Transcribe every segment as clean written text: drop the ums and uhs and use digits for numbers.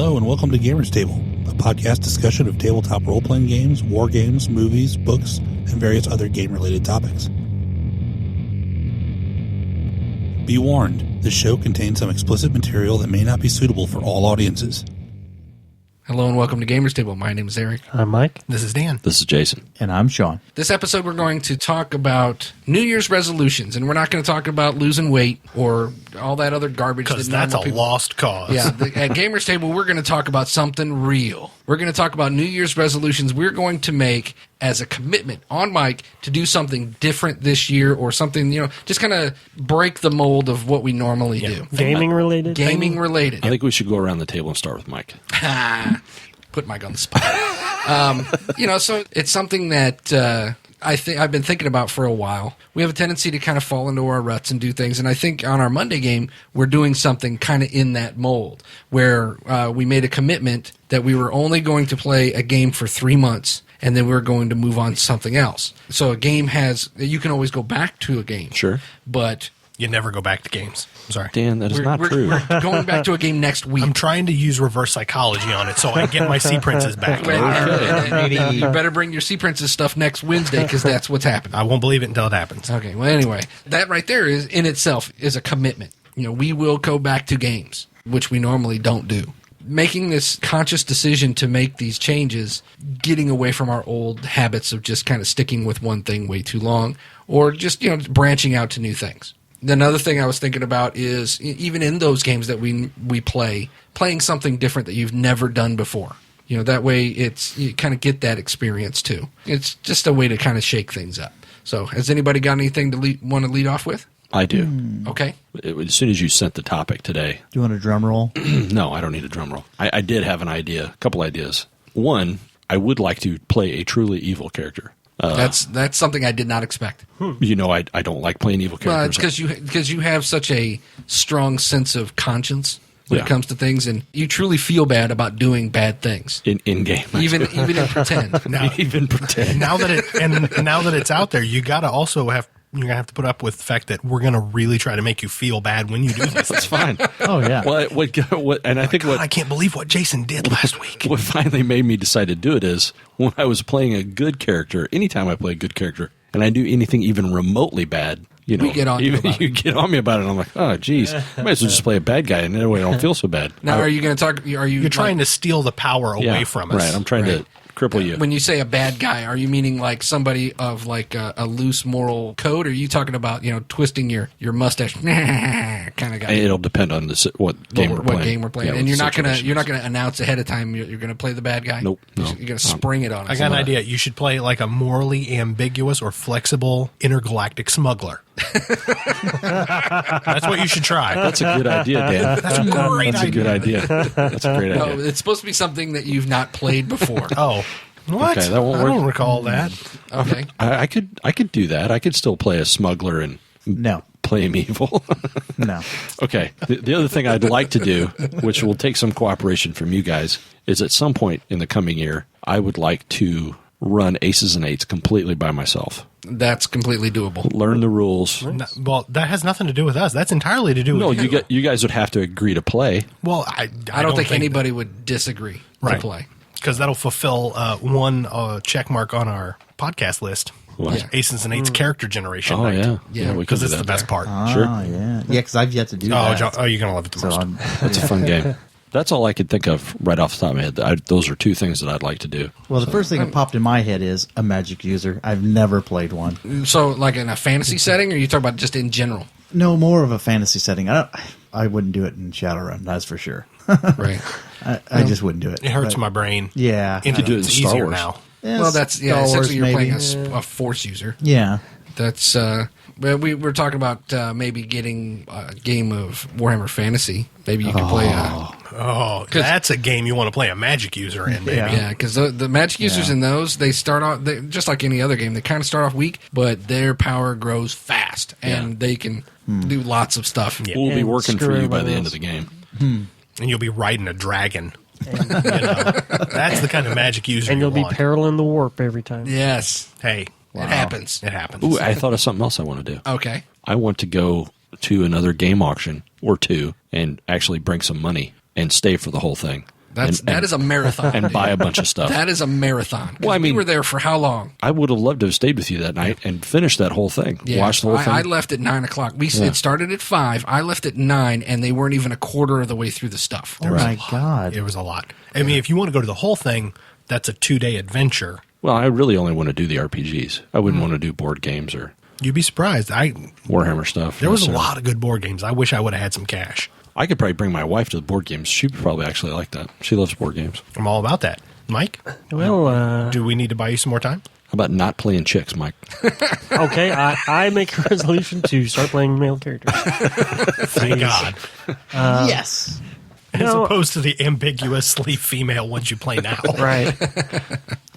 Hello and welcome to Gamers Table, a podcast discussion of tabletop role-playing games, war games, movies, books, and various other game-related topics. Be warned, this show contains some explicit material that may not be suitable for all audiences. Hello and welcome to Gamers Table. My name is Eric. I'm Mike. This is Dan. This is Jason. And I'm Sean. This episode we're going to talk about New Year's resolutions, and we're not going to talk about losing weight or all that other garbage. Because that's a lost cause. Yeah, at Gamers Table we're going to talk about something real. We're going to talk about New Year's resolutions we're going to make as a commitment on Mike to do something different this year or something, just kind of break the mold of what we normally do. Gaming related? Gaming related. I think we should go around the table and start with Mike. Put Mike on the spot. So it's something that I've been thinking about for a while. We have a tendency to kind of fall into our ruts and do things, and I think on our Monday game, we're doing something kind of in that mold, where we made a commitment that we were only going to play a game for 3 months, and then we're going to move on to something else. So a game you can always go back to a game. Sure. But you never go back to games. I'm sorry. Dan, that is not true. We're going back to a game next week. I'm trying to use reverse psychology on it so I get my Sea Princess back. And you better bring your Sea Princess stuff next Wednesday because that's what's happening. I won't believe it until it happens. Okay, well, anyway, that right there is in itself is a commitment. We will go back to games, which we normally don't do. Making this conscious decision to make these changes, getting away from our old habits of just kind of sticking with one thing way too long, or just, branching out to new things. Another thing I was thinking about is, even in those games that we play, playing something different that you've never done before. That way you kind of get that experience too. It's just a way to kind of shake things up. So has anybody got anything to want to lead off with? I do. Okay. As soon as you sent the topic today. Do you want a drum roll? No, I don't need a drum roll. I did have an idea, a couple ideas. One, I would like to play a truly evil character. That's something I did not expect. I don't like playing evil characters. It's because you have such a strong sense of conscience when it comes to things, and you truly feel bad about doing bad things in game, even in pretend. Even pretend. Now that it's out there, you're gonna have to put up with the fact that we're gonna really try to make you feel bad when you do this. That's fine. Oh yeah. I can't believe what Jason did last week. What finally made me decide to do it is when I was playing a good character. Anytime I play a good character, and I do anything even remotely bad, we get on you get on me about it. And I'm like, oh, geez, I might as well just play a bad guy, and that way I don't feel so bad. Now, are you going to talk? You're trying to steal the power away from us, right? I'm trying to cripple you. When you say a bad guy, are you meaning like somebody of like a loose moral code, or are you talking about twisting your mustache kind of guy? It'll depend on what game we're playing. Yeah, and you're not gonna announce ahead of time you're gonna play the bad guy. Nope. You're gonna spring it on us. I got an idea. You should play like a morally ambiguous or flexible intergalactic smuggler. That's what you should try. That's a good idea, Dan. That's a great That's idea. a good idea. That's a great idea. No, it's supposed to be something that you've not played before. Oh, what? Okay, that won't work. I don't recall that. Okay, I could do that. I could still play a smuggler and play him evil. No. Okay. The other thing I'd like to do, which will take some cooperation from you guys, is at some point in the coming year, I would like to run Aces and Eights completely by myself. that's completely doable. Learn the rules. Well, that has nothing to do with us. That's entirely to do with you. You guys would have to agree to play. Well, I don't think anybody would disagree to play. Because that'll fulfill one check mark on our podcast list. What? Aces and Eights character generation. Oh, night. yeah. Because it's the best part. Sure. Yeah. Yeah, because I've yet to do that. John, you're going to love it the most. That's a fun game. That's all I could think of right off the top of my head. Those are two things that I'd like to do. Well, the first thing that popped in my head is a magic user. I've never played one. So, like in a fantasy setting, or you talk about just in general? No, more of a fantasy setting. I wouldn't do it in Shadowrun, that's for sure. Right. I just wouldn't do it. It hurts my brain. Yeah. You could do it in It's Star easier Wars. now. Yeah, Well, that's Star Wars, essentially you're maybe. playing a force user. Yeah. That's we were talking about maybe getting a game of Warhammer Fantasy. Maybe you could play a. Oh, that's a game you want to play a magic user in, baby. Yeah, because the magic users in those, they start off just like any other game. They kind of start off weak, but their power grows fast, and they can do lots of stuff. Yeah. We'll be And working for screw you by the everybody end else. of the game. And you'll be riding a dragon. That's the kind of magic user And you'll you be want. paralleling the warp every time. Yes, Hey, it happens. it happens. Ooh, I thought of something else I want to do. Okay. I want to go to another game auction or two and actually bring some money and stay for the whole thing. That is a marathon. and buy a bunch of stuff. That is a marathon. 'Cause Well, I mean- we were there for how long? I would have loved to have stayed with you that night and finished that whole thing. Yeah, Watch the whole thing. I left at 9 o'clock. It started at 5. I left at 9, and they weren't even a quarter of the way through the stuff. Oh my God. It was a lot. I mean, if you want to go to the whole thing, that's a 2-day adventure. Well, I really only want to do the RPGs. I wouldn't want to do board games or You'd be surprised. Warhammer stuff. There was a necessarily. lot of good board games. I wish I would have had some cash. I could probably bring my wife to the board games. She would probably actually like that. She loves board games. I'm all about that. Mike, Well, do we need to buy you some more time? How about not playing chicks, Mike? okay, I make a resolution to start playing male characters. Thank God. Yes. As No. opposed to the ambiguously female ones you play now. Right.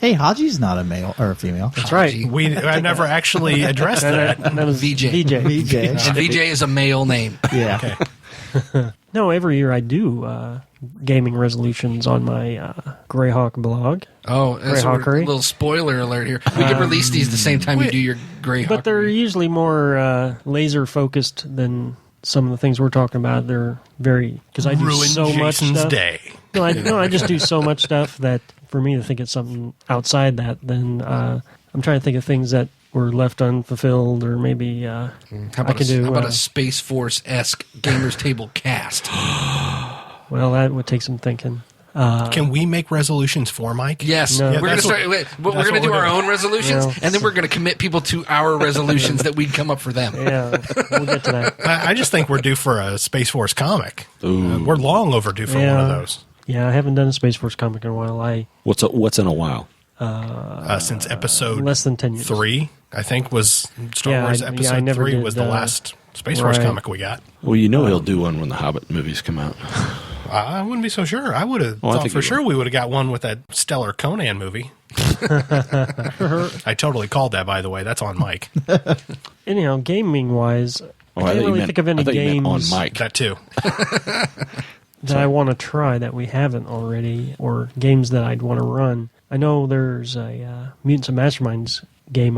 Hey, Haji's not a male or a female. That's right. I never actually addressed that. That was VJ. VJ. And VJ is a male name. Yeah. Okay. No, every year I do gaming resolutions on my Greyhawk blog. Oh, that's a Greyhawkery. little spoiler alert here. We can release these the same time you do your Greyhawk. But they're usually more laser focused than some of the things we're talking about. They're very, because I do Ruin so much Jason's stuff. day. No, I just do so much stuff that for me to think it's something outside that, then I'm trying to think of things that were left unfulfilled, or maybe How I about, could do. how about a Space Force-esque Gamers Table cast? Well, that would take some thinking. Can we make resolutions for Mike? Yes, No. we're going to start. We're going to do our own resolutions, Yeah. and then we're going to commit people to our resolutions that we'd come up for them. Yeah, we'll get to that. I just think we're due for a Space Force comic. Ooh. We're long overdue for one of those. Yeah, I haven't done a Space Force comic in a while. What's in a while? Since episode Less than 10 years. 3, I think, was Star Yeah, Wars I episode never 3 did, was the last Space Force right. comic we got. Well, you know he'll do one when the Hobbit movies come out. I wouldn't be so sure. I would have Oh, I thought think for you sure we would have got one with that stellar Conan movie. I totally called that, by the way. That's on Mike. Anyhow, gaming wise, Oh, I can't really think of any I thought you meant games on Mike. That too. that I want to try that we haven't already, or games that I'd want to run. I know there's a Mutants and Masterminds game,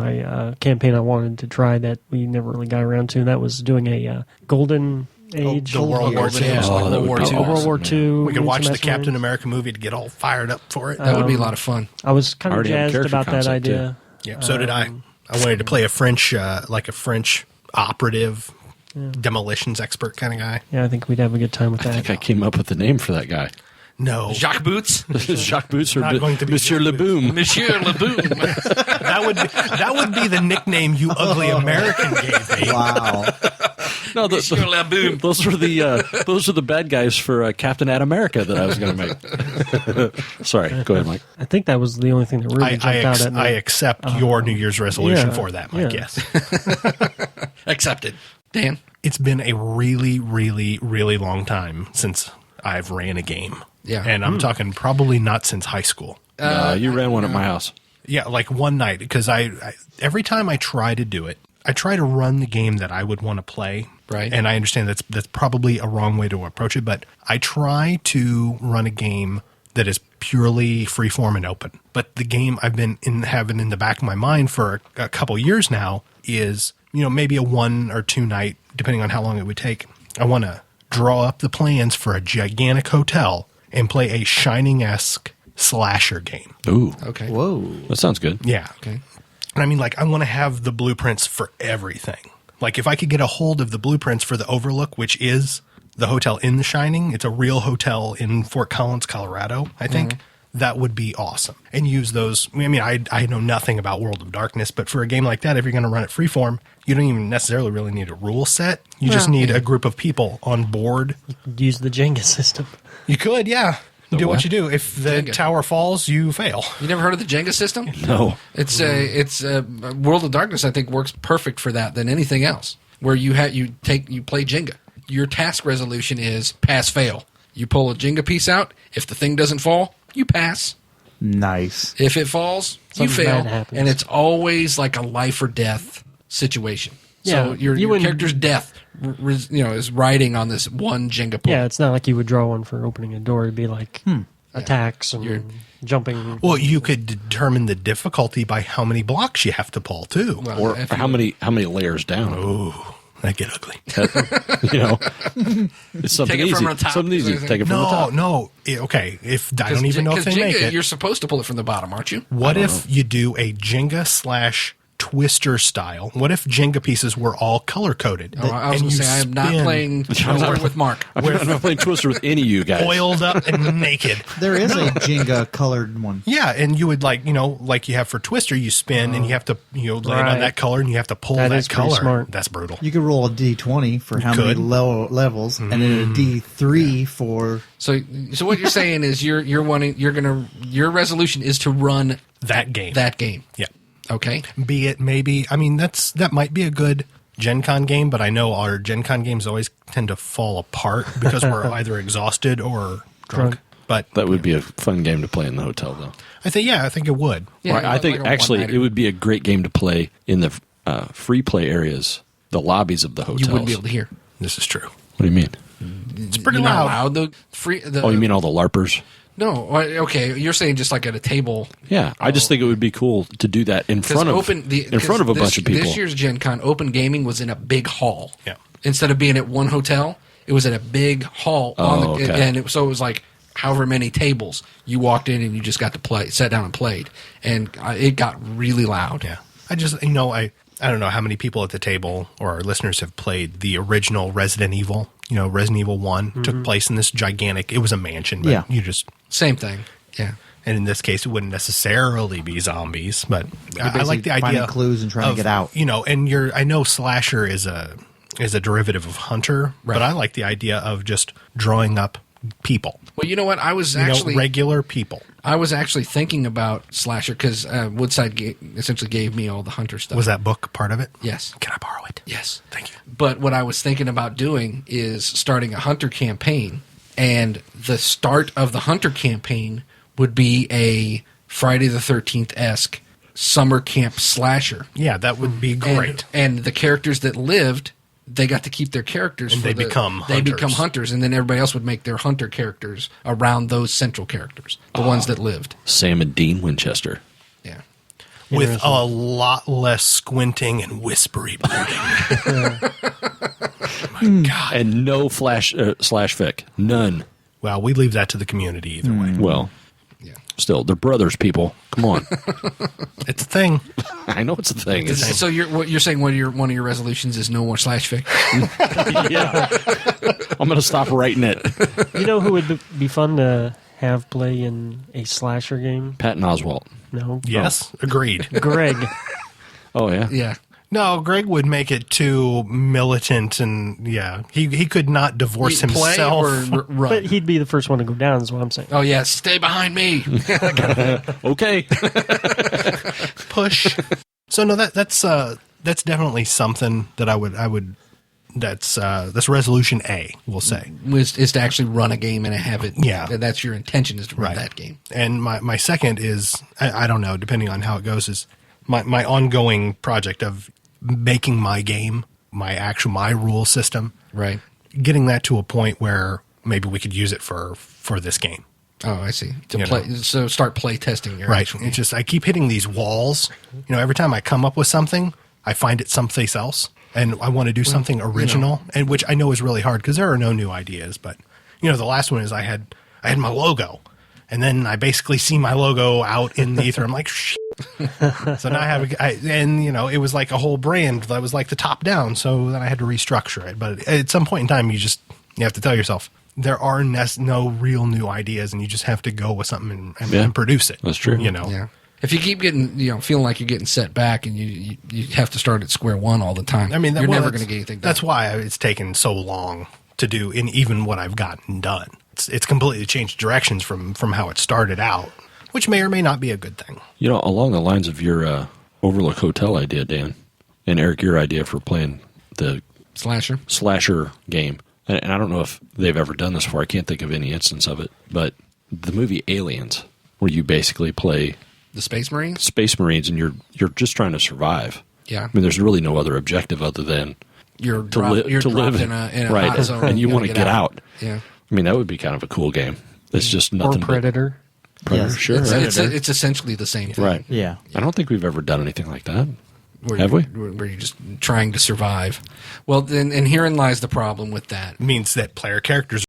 campaign I wanted to try that we never really got around to, and that was doing a Golden Age. the World War II. Yeah, Oh, like that World would War be II. awesome. World War II. We could watch the Mutants and Captain Masterminds. America movie to get all fired up for it. That would be a lot of fun. I was kind of Already have jazzed character about that concept, idea. Yeah, so did I. I wanted to play a French, like a French operative, demolitions expert kind of guy. Yeah, I think we'd have a good time with I that. think I came up with the name for that guy. No, Jacques Boots, Jacques Boots or Not going to be Monsieur Jacques Leboom. Monsieur Leboom. that would be the nickname you ugly American gave me. Wow. No, Monsieur Leboom. those were the bad guys for Captain At America that I was going to make. Sorry, go ahead, Mike. I think that was the only thing that really jumped out at me. I accept your New Year's resolution yeah, for that, Mike. yeah. Yes, Accepted. Dan? it's been a really, really, really long time since I've ran a game. Yeah. and I'm talking probably not since high school. You ran one at my house. Yeah, like one night, because I every time I try to do it, I try to run the game that I would want to play. Right. And I understand that's probably a wrong way to approach it, but I try to run a game that is purely freeform and open. But the game I've been having in the back of my mind for a couple years now is, maybe a 1 or 2 night, depending on how long it would take. I want to draw up the plans for a gigantic hotel and play a Shining-esque slasher game. Ooh, Okay. Whoa. that sounds good. Yeah. Okay. And I mean, like, I want to have the blueprints for everything. Like, if I could get a hold of the blueprints for the Overlook, which is the hotel in The Shining, it's a real hotel in Fort Collins, Colorado, I think, that would be awesome. And use those. I mean, I know nothing about World of Darkness, but for a game like that, if you're going to run it freeform, you don't even necessarily really need a rule set. You just need a group of people on board. Use the Jenga system. You could, yeah. Do what what? you do. If the Jenga. tower falls, you fail. You never heard of the Jenga system? No. It's World of Darkness. I think works perfect for that than anything else. Where you play Jenga. Your task resolution is pass fail. You pull a Jenga piece out. If the thing doesn't fall, you pass. Nice. If it falls, you Something fail. bad happens. And it's always like a life or death situation. Yeah, So your you wouldn't- character's death, is riding on this one Jenga pull. Yeah, it's not like you would draw one for opening a door. It'd be like attacks and jumping. Well, you could determine the difficulty by how many blocks you have to pull, too. Well, Or if how you- many layers down? That get ugly. You know, it's something Take it from easy. the top. Something easy. Take it from the top. No. Okay. If I don't even know if they Jenga, make it. you're supposed to pull it from the bottom, aren't you? What if you do a Jenga / Twister style? What if Jenga pieces were all color coded? Oh, I was going to say, I am not playing Twister with Mark. I'm not playing Twister with any of you guys. Oiled up and naked. There is a Jenga colored one. Yeah, and you would like you have for Twister, you spin and you have to lay it on Right. that color and you have to pull That that is pretty color. smart. That's brutal. You could roll a D20 for how many could. levels, and then a D3 for. So what you're saying is your resolution is to run That game. Yeah. Okay. Be it maybe, I mean, that might be a good Gen Con game, but I know our Gen Con games always tend to fall apart because we're either exhausted or drunk. But That would be a fun game to play in the hotel, though. I think it would. Yeah, I think like a actually one-nighter. it would be a great game to play in the free play areas, the lobbies of the hotels. You wouldn't be able to hear. This is true. What do you mean? It's pretty You're not loud. allowed Oh, you mean all the LARPers? No. Okay. You're saying just like at a table. Yeah, I just think it would be cool to do that in front of a bunch of people. This year's Gen Con Open Gaming was in a big hall. Yeah. Instead of being at one hotel, it was at a big hall. Okay. And so it was like however many tables. You walked in and you just got to sat down and played. And it got really loud. Yeah. I just, I don't know how many people at the table or our listeners have played the original Resident Evil. Resident Evil 1 took place in this gigantic, it was a mansion, but Yeah. you just, Same thing. Yeah. and in this case, it wouldn't necessarily be zombies, but I like the basically finding idea clues and trying to get out. And I know slasher is a derivative of hunter, Right. but I like the idea of just drawing up people, Well, you know what? I was actually regular people. I was actually thinking about slasher because Woodside essentially gave me all the hunter stuff. Was that book part of it? Yes. Can I borrow it? Yes. Thank you. But what I was thinking about doing is starting a hunter campaign, and the start of the hunter campaign would be a Friday the 13th-esque summer camp slasher. Yeah, that would be great. And the characters that lived, they got to keep their characters. And they become hunters, and then everybody else would make their hunter characters around those central characters, the ones that lived. Sam and Dean Winchester. Yeah. With a lot less squinting and whispery brooding. My God. And no slash fic. None. Well, we leave that to the community either way. Well, Yeah. still, they're brothers, people. Come on. It's a thing. I know it's a thing. It's, So what you're saying one of your resolutions is no more slash fic? yeah. I'm going to stop writing it. You know who would be fun to have play in a slasher game? Patton Oswalt. No. Yes, agreed. Greg. Oh, yeah? Yeah. No, Greg would make it too militant, and he could not divorce Play himself. or run? But he'd be the first one to go down, is what I'm saying. Oh yeah, stay behind me. Okay. Push. So no, that's definitely something that I would. That's resolution A. We'll say is to actually run a game and have it. Yeah. That's your intention, is to run Right. that game. And my second is I don't know, depending on how it goes, is my ongoing project of making my game, my rule system, Right. getting that to a point where maybe we could use it for this game. Oh, I see. To You play, know. so start play testing your Right. actual game. It's just I keep hitting these walls. Every time I come up with something, I find it someplace else, and I want to do something original, and which I know is really hard because there are no new ideas. But the last one is I had my logo, and then I basically see my logo out in the ether. I'm like, shit. So now it was like a whole brand that was like the top down. So then I had to restructure it. But at some point in time, you have to tell yourself there are no real new ideas, and you just have to go with something and produce it. That's true. Yeah. If you keep getting, feeling like you're getting set back, and you have to start at square one all the time, I mean, you're never going to get anything done. That's why it's taken so long to do, in even what I've gotten done. It's completely changed directions from how it started out, which may or may not be a good thing. Along the lines of your Overlook Hotel idea, Dan, and Eric, your idea for playing the slasher game, and I don't know if they've ever done this before. I can't think of any instance of it, but the movie Aliens, where you basically play the Space Marines, and you're just trying to survive. Yeah. I mean, there's really no other objective other than you're to live in a right, hot zone, and you want to get out. Yeah. I mean, that would be kind of a cool game. It's just Or nothing. Predator. Predator, Yes. sure. It's essentially the same thing. Right. Yeah. I don't think we've ever done anything like that. Have we? Where you're just trying to survive. Well, then, and herein lies the problem with that. It means that player characters